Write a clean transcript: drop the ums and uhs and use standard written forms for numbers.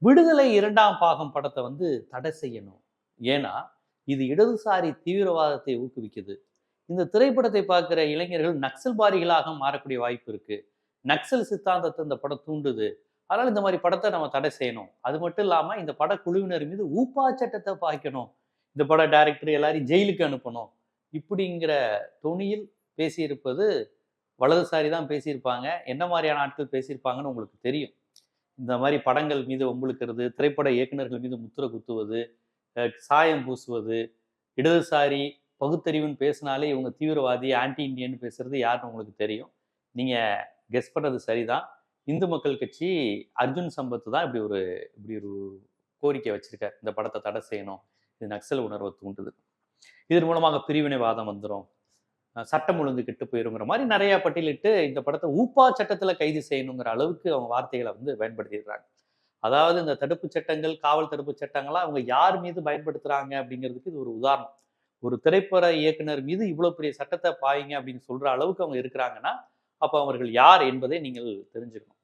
விடுதலை 2ஆம் பாகம் படத்தை வந்து தடை செய்யணும். ஏன்னா, இது இடதுசாரி தீவிரவாதத்தை ஊக்குவிக்குது. இந்த திரைப்படத்தை பார்க்கிற இளைஞர்கள் நக்சல்பாரிகளாக மாறக்கூடிய வாய்ப்பு இருக்கு. நக்சல் சித்தாந்தத்தை இந்த படம் தூண்டுது. அதனால இந்த மாரி படத்த நம்ம தடை செய்யணும். அது மட்டும் இல்லாம இந்த படக்குழுவினர் மீது ஊப்பா சட்டத்த பாய்க்கணும். இந்த பட டைரக்டர் எல்லாரையும் ஜெயிலுக்கு அனுப்பணும். இப்படிங்கிற தொனியில் பேசியிருப்பது வலதுசாரி தான் பேசியிருப்பாங்க. என்ன மாரியான ஆட்கள் பேசியிருப்பாங்கன்னு உங்களுக்கு தெரியும். இந்த மாரி படங்கள் மீது வம்பிழுக்கிறது, திரைப்பட இயக்குனர்கள் மீது முத்திரை குத்துவது, சாயம் பூசுவது, இடதுசாரி பகுத்தறிவுன்னு பேசினாலே இவங்க தீவிரவாதி, ஆன்டி இண்டியன்னு பேசுறது யாருன்னு உங்களுக்கு தெரியும். நீங்க கெஸ் பண்ணது சரிதான். இந்து மக்கள் கட்சி அர்ஜுன் சம்பத் தான் இப்படி ஒரு கோரிக்கை வச்சிருக்கார். இந்த படத்தை தடை செய்யணும். இது நக்சல் உணர்வை தூண்டுது. இதன் மூலமாக பிரிவினைவாதம் வந்துரும். சட்டம் ஒழுங்கு கெட்டு போயிருங்கிற மாதிரி நிறைய பட்டியலிட்டு இந்த படத்தை ஊப்பா சட்டத்துல கைது செய்யணுங்கிற அளவுக்கு அவங்க வார்த்தைகளை வந்து பயன்படுத்திடுறாங்க. அதாவது இந்த தடுப்பு சட்டங்கள், காவல் தடுப்பு சட்டங்கள்லாம் அவங்க யார் மீது பயன்படுத்துறாங்க அப்படிங்கிறதுக்கு இது ஒரு உதாரணம். ஒரு திரைப்பட இயக்குனர் மீது இவ்வளவு பெரிய சட்டத்தை பாயுங்க அப்படின்னு சொல்ற அளவுக்கு அவங்க இருக்கிறாங்கன்னா, அப்ப அவர்கள் யார் என்பதை நீங்கள் தெரிஞ்சுக்கணும்.